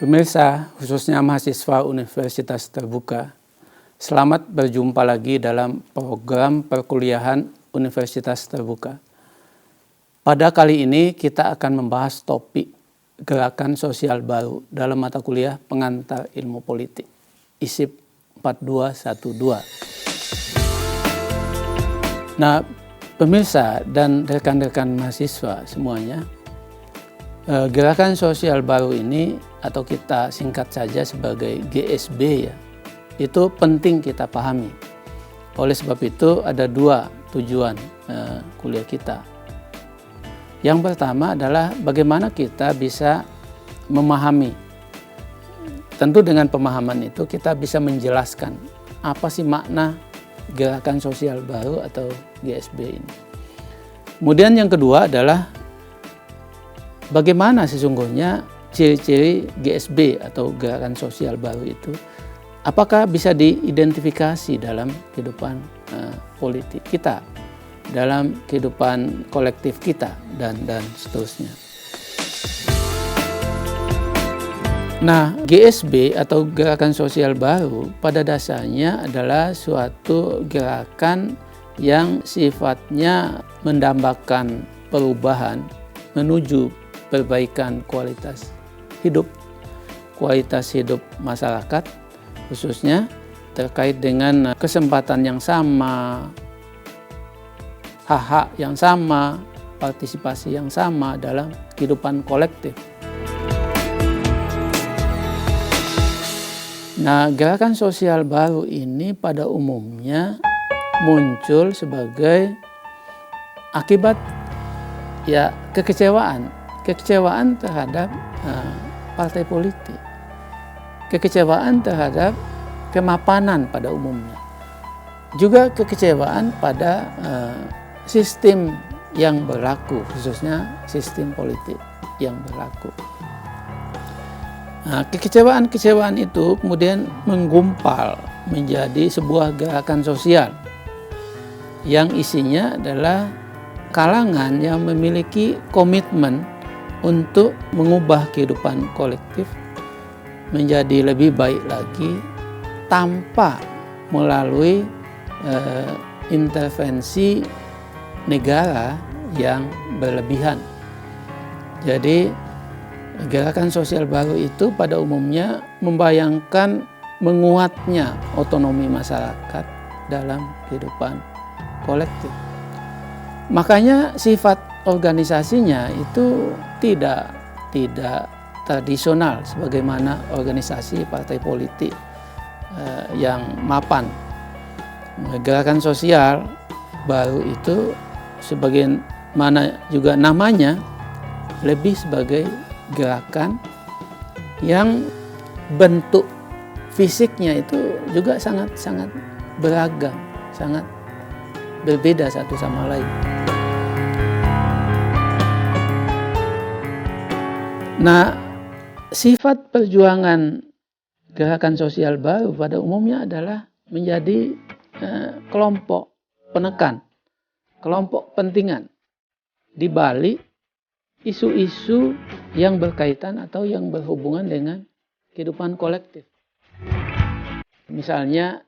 Pemirsa, khususnya mahasiswa Universitas Terbuka, selamat berjumpa lagi dalam program perkuliahan Universitas Terbuka. Pada kali ini kita akan membahas topik gerakan sosial baru dalam mata kuliah pengantar ilmu politik, ISIP 4212. Nah, pemirsa dan rekan-rekan mahasiswa semuanya, gerakan sosial baru ini atau kita singkat saja sebagai GSB ya, itu penting kita pahami. Oleh sebab itu ada dua tujuan kuliah kita. Yang pertama adalah bagaimana kita bisa memahami. Tentu dengan pemahaman itu kita bisa menjelaskan apa sih makna gerakan sosial baru atau GSB ini. Kemudian yang kedua adalah bagaimana sesungguhnya ciri-ciri GSB atau gerakan sosial baru itu, apakah bisa diidentifikasi dalam kehidupan politik kita, dalam kehidupan kolektif kita, dan seterusnya. Nah, GSB atau gerakan sosial baru pada dasarnya adalah suatu gerakan yang sifatnya mendambakan perubahan menuju perbaikan kualitas hidup masyarakat, khususnya terkait dengan kesempatan yang sama, hak-hak yang sama, partisipasi yang sama dalam kehidupan kolektif. Nah, gerakan sosial baru ini pada umumnya muncul sebagai akibat ya kekecewaan terhadap partai politik, kekecewaan terhadap kemapanan pada umumnya, juga kekecewaan pada sistem yang berlaku, khususnya sistem politik yang berlaku. Nah, kekecewaan itu kemudian menggumpal menjadi sebuah gerakan sosial yang isinya adalah kalangan yang memiliki komitmen untuk mengubah kehidupan kolektif menjadi lebih baik lagi tanpa melalui intervensi negara yang berlebihan. Jadi gerakan sosial baru itu pada umumnya membayangkan menguatnya otonomi masyarakat dalam kehidupan kolektif. Makanya sifat organisasinya itu tidak tradisional sebagaimana organisasi partai politik yang mapan. Gerakan sosial baru itu sebagaimana juga namanya lebih sebagai gerakan yang bentuk fisiknya itu juga sangat beragam, sangat berbeda satu sama lain. Nah, sifat perjuangan gerakan sosial baru pada umumnya adalah menjadi kelompok penekan, kelompok pentingan di balik isu-isu yang berkaitan atau yang berhubungan dengan kehidupan kolektif. Misalnya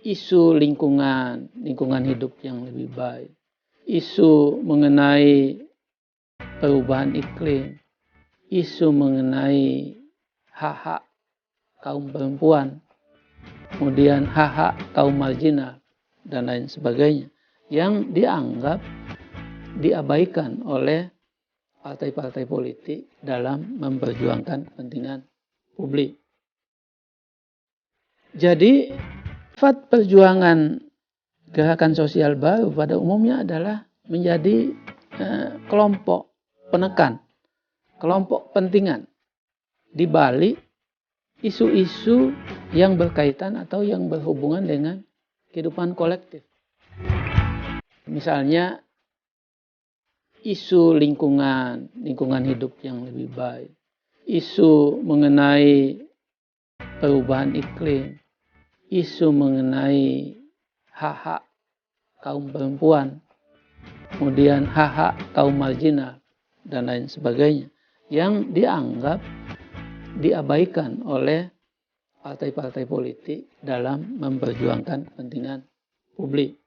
isu lingkungan hidup yang lebih baik, isu mengenai perubahan iklim, isu mengenai hak-hak kaum perempuan, kemudian hak-hak kaum marginal, dan lain sebagainya, yang dianggap diabaikan oleh partai-partai politik dalam memperjuangkan kepentingan publik. Jadi, sifat perjuangan gerakan sosial baru pada umumnya adalah menjadi kelompok penekan, kelompok pentingan di balik isu-isu yang berkaitan atau yang berhubungan dengan kehidupan kolektif. Misalnya isu lingkungan hidup yang lebih baik, isu mengenai perubahan iklim, isu mengenai hak-hak kaum perempuan, kemudian hak-hak kaum marginal, dan lain sebagainya, yang dianggap diabaikan oleh partai-partai politik dalam memperjuangkan kepentingan publik.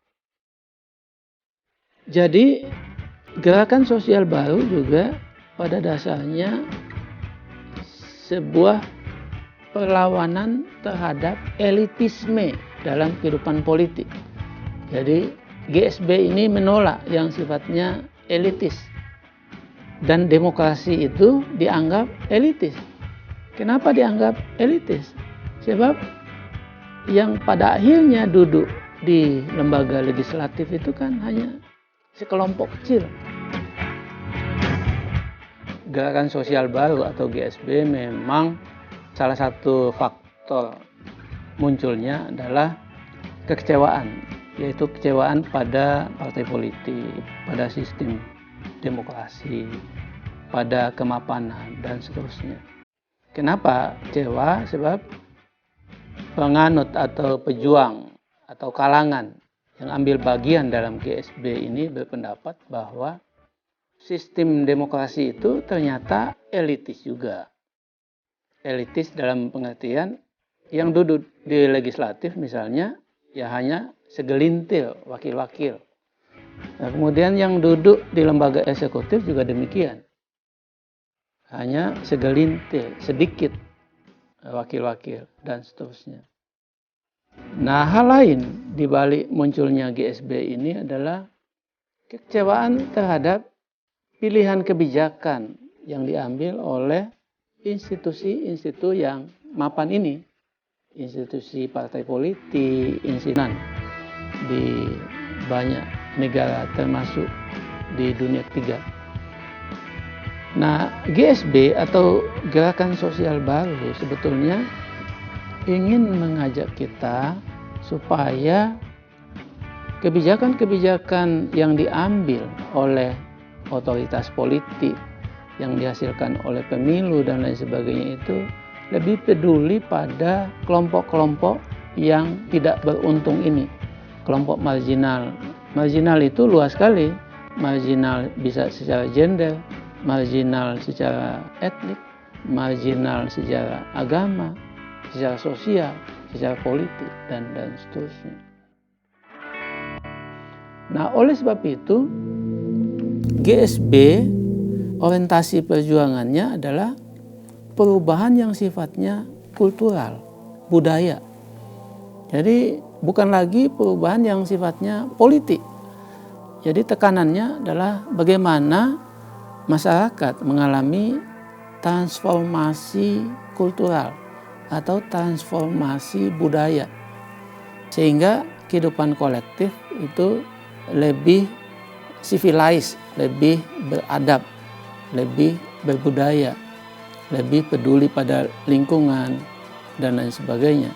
Jadi gerakan sosial baru juga pada dasarnya sebuah perlawanan terhadap elitisme dalam kehidupan politik. Jadi GSB ini menolak yang sifatnya elitis. Dan demokrasi itu dianggap elitis. Kenapa dianggap elitis? Sebab yang pada akhirnya duduk di lembaga legislatif itu kan hanya sekelompok kecil. Gerakan sosial baru atau GSB memang salah satu faktor munculnya adalah kekecewaan, yaitu kekecewaan pada partai politik, pada sistem demokrasi, pada kemapanan, dan seterusnya. Kenapa kecewa? Sebab penganut atau pejuang atau kalangan yang ambil bagian dalam GSB ini berpendapat bahwa sistem demokrasi itu ternyata elitis juga. Elitis dalam pengertian yang duduk di legislatif misalnya ya hanya segelintir wakil-wakil. Nah, kemudian yang duduk di lembaga eksekutif juga demikian. Hanya segelintir, sedikit wakil-wakil dan seterusnya. Nah, hal lain di balik munculnya GSB ini adalah kekecewaan terhadap pilihan kebijakan yang diambil oleh institusi-institusi yang mapan ini. Institusi partai politik, institusi di banyak negara termasuk di dunia ketiga. Nah, GSB atau gerakan sosial baru sebetulnya ingin mengajak kita supaya kebijakan-kebijakan yang diambil oleh otoritas politik yang dihasilkan oleh pemilu dan lain sebagainya itu lebih peduli pada kelompok-kelompok yang tidak beruntung ini. Kelompok marginal. Marginal itu luas sekali. Marginal bisa secara gender, marginal secara etnik, marginal secara agama, secara sosial, secara politik, dan seterusnya. Nah, oleh sebab itu, GSB orientasi perjuangannya adalah perubahan yang sifatnya kultural, budaya. Jadi bukan lagi perubahan yang sifatnya politik. Jadi tekanannya adalah bagaimana masyarakat mengalami transformasi kultural atau transformasi budaya. Sehingga kehidupan kolektif itu lebih civilized, lebih beradab, lebih berbudaya, lebih peduli pada lingkungan dan lain sebagainya,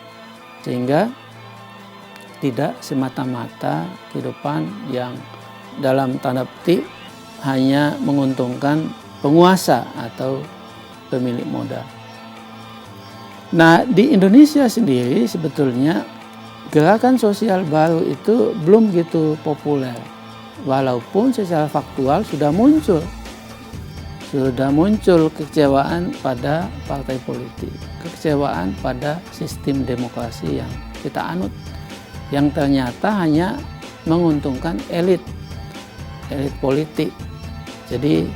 sehingga tidak semata-mata kehidupan yang dalam tanda petik hanya menguntungkan penguasa atau pemilik modal. Nah, di Indonesia sendiri sebetulnya gerakan sosial baru itu belum begitu populer, walaupun secara faktual sudah muncul kekecewaan pada partai politik, kekecewaan pada sistem demokrasi yang kita anut, yang ternyata hanya menguntungkan elit politik. Jadi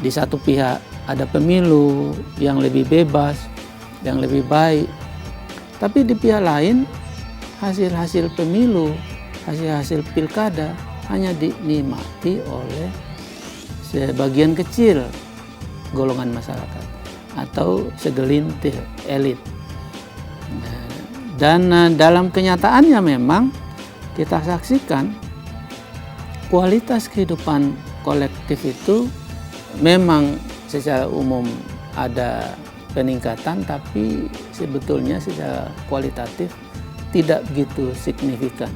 di satu pihak ada pemilu yang lebih bebas, yang lebih baik, tapi di pihak lain hasil-hasil pemilu, hasil-hasil pilkada hanya dinikmati oleh sebagian kecil golongan masyarakat atau segelintir elit. Dan dalam kenyataannya memang kita saksikan kualitas kehidupan kolektif itu memang secara umum ada peningkatan, tapi sebetulnya secara kualitatif tidak begitu signifikan.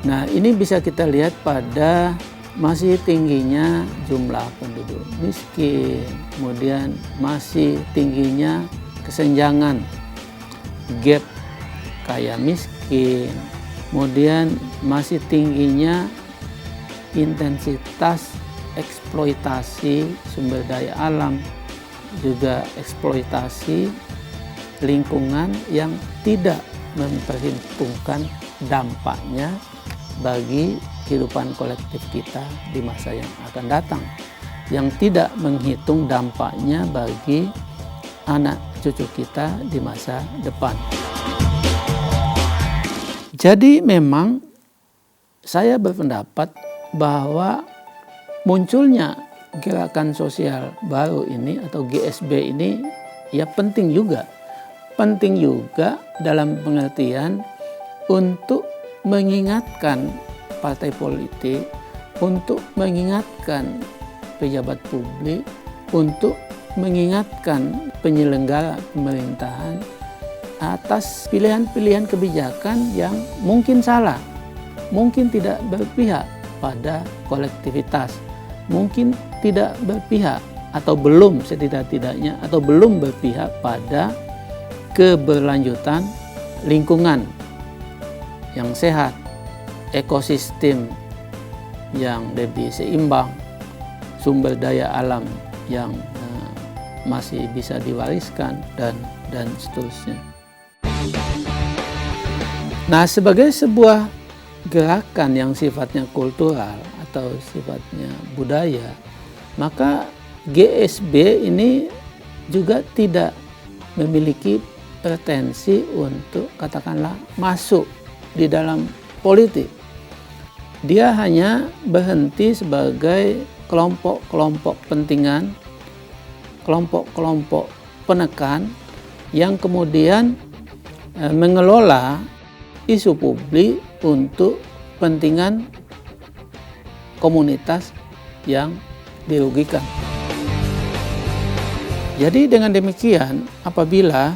Nah, ini bisa kita lihat pada masih tingginya jumlah penduduk miskin, kemudian masih tingginya kesenjangan, gap kaya miskin, kemudian masih tingginya intensitas eksploitasi sumber daya alam, juga eksploitasi lingkungan yang tidak memperhitungkan dampaknya bagi kehidupan kolektif kita di masa yang akan datang, yang tidak menghitung dampaknya bagi anak cucu kita di masa depan. Jadi memang saya berpendapat bahwa munculnya gerakan sosial baru ini atau GSB ini ya penting juga. Penting juga dalam pengertian untuk mengingatkan partai politik, untuk mengingatkan pejabat publik, untuk mengingatkan penyelenggara pemerintahan atas pilihan-pilihan kebijakan yang mungkin salah, mungkin tidak berpihak pada kolektivitas, mungkin tidak berpihak atau belum setidak-tidaknya atau belum berpihak pada keberlanjutan lingkungan yang sehat, ekosistem yang lebih seimbang, sumber daya alam yang masih bisa diwariskan dan seterusnya. Nah, sebagai sebuah gerakan yang sifatnya kultural atau sifatnya budaya, maka GSB ini juga tidak memiliki pretensi untuk katakanlah masuk di dalam politik. Dia hanya berhenti sebagai kelompok-kelompok pentingan, kelompok-kelompok penekan yang kemudian mengelola isu publik untuk kepentingan komunitas yang dirugikan. Jadi dengan demikian, apabila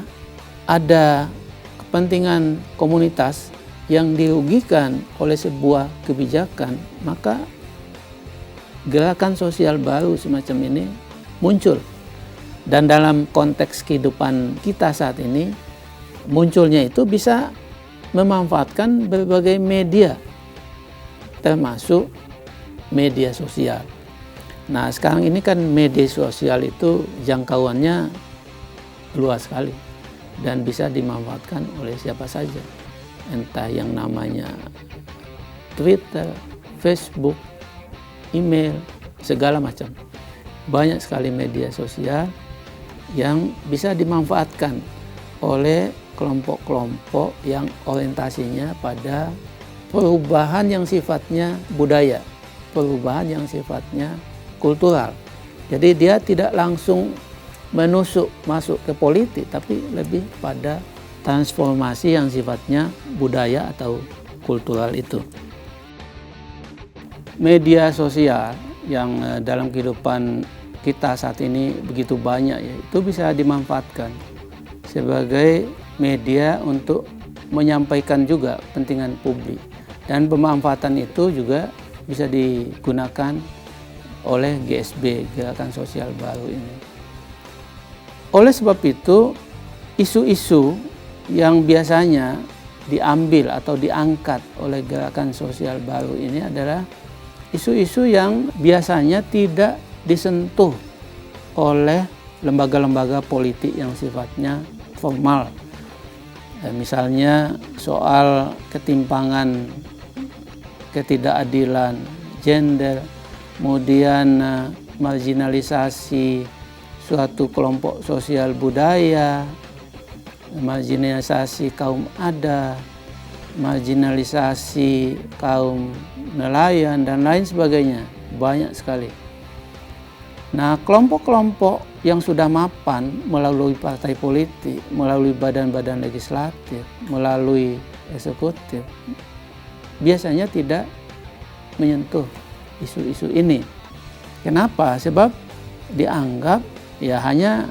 ada kepentingan komunitas yang dirugikan oleh sebuah kebijakan, maka gerakan sosial baru semacam ini muncul. Dan dalam konteks kehidupan kita saat ini, munculnya itu bisa memanfaatkan berbagai media, termasuk media sosial. Nah, sekarang ini kan media sosial itu jangkauannya luas sekali dan bisa dimanfaatkan oleh siapa saja. Entah yang namanya Twitter, Facebook, email, segala macam. Banyak sekali media sosial yang bisa dimanfaatkan oleh kelompok-kelompok yang orientasinya pada perubahan yang sifatnya budaya, perubahan yang sifatnya kultural. Jadi dia tidak langsung menusuk masuk ke politik, tapi lebih pada transformasi yang sifatnya budaya atau kultural itu. Media sosial yang dalam kehidupan kita saat ini begitu banyak, ya, itu bisa dimanfaatkan sebagai media untuk menyampaikan juga kepentingan publik, dan pemanfaatan itu juga bisa digunakan oleh GSB, Gerakan Sosial Baru ini. Oleh sebab itu, isu-isu yang biasanya diambil atau diangkat oleh Gerakan Sosial Baru ini adalah isu-isu yang biasanya tidak disentuh oleh lembaga-lembaga politik yang sifatnya formal. Misalnya soal ketimpangan, ketidakadilan gender, kemudian marginalisasi suatu kelompok sosial budaya, marginalisasi kaum adat, marginalisasi kaum nelayan, dan lain sebagainya. Banyak sekali. Nah, kelompok-kelompok yang sudah mapan melalui partai politik, melalui badan-badan legislatif, melalui eksekutif, biasanya tidak menyentuh isu-isu ini. Kenapa? Sebab dianggap ya hanya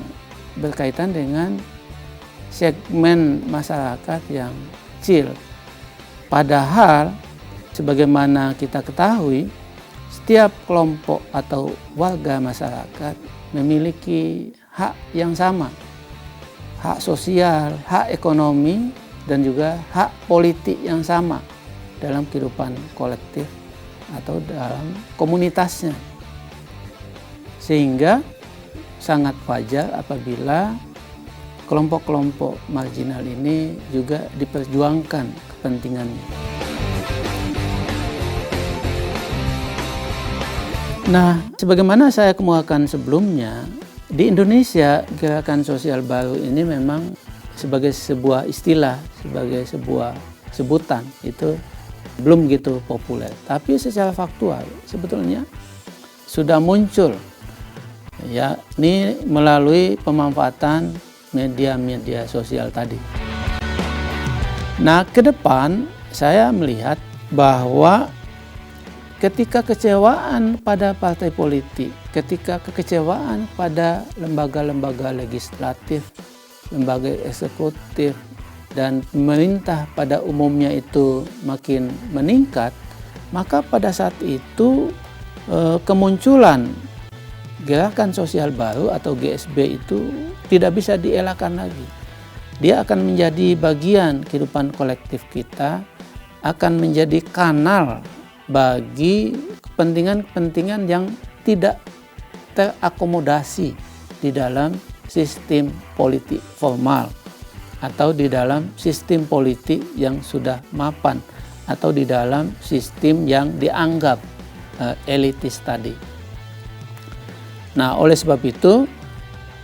berkaitan dengan segmen masyarakat yang kecil. Padahal sebagaimana kita ketahui, setiap kelompok atau warga masyarakat memiliki hak yang sama. Hak sosial, hak ekonomi, dan juga hak politik yang sama dalam kehidupan kolektif atau dalam komunitasnya. Sehingga sangat wajar apabila kelompok-kelompok marginal ini juga diperjuangkan kepentingannya. Nah, sebagaimana saya kemukakan sebelumnya, di Indonesia gerakan sosial baru ini memang sebagai sebuah istilah, sebagai sebuah sebutan itu belum gitu populer. Tapi secara faktual sebetulnya sudah muncul, ya, ini melalui pemanfaatan media-media sosial tadi. Nah, ke depan saya melihat bahwa ketika kekecewaan pada partai politik, ketika kekecewaan pada lembaga-lembaga legislatif, lembaga eksekutif, dan pemerintah pada umumnya itu makin meningkat, maka pada saat itu kemunculan gerakan sosial baru atau GSB itu tidak bisa dielakkan lagi. Dia akan menjadi bagian kehidupan kolektif kita, akan menjadi kanal bagi kepentingan-kepentingan yang tidak terakomodasi di dalam sistem politik formal atau di dalam sistem politik yang sudah mapan atau di dalam sistem yang dianggap elitis tadi. Nah, oleh sebab itu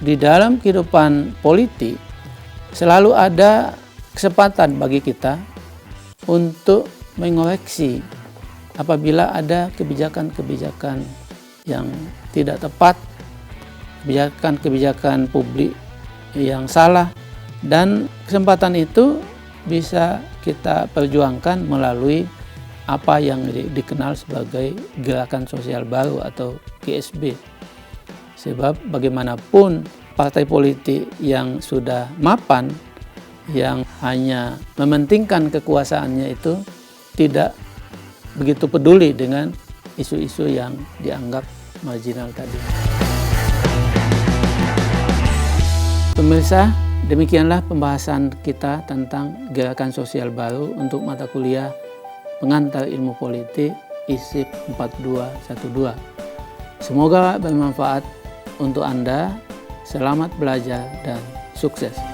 di dalam kehidupan politik selalu ada kesempatan bagi kita untuk mengoreksi apabila ada kebijakan-kebijakan yang tidak tepat, kebijakan-kebijakan publik yang salah, dan kesempatan itu bisa kita perjuangkan melalui apa yang dikenal sebagai gerakan sosial baru atau GSB. Sebab bagaimanapun partai politik yang sudah mapan, yang hanya mementingkan kekuasaannya itu tidak begitu peduli dengan isu-isu yang dianggap marginal tadi. Pemirsa, demikianlah pembahasan kita tentang gerakan sosial baru untuk mata kuliah pengantar ilmu politik ISIP 4212. Semoga bermanfaat untuk Anda. Selamat belajar dan sukses.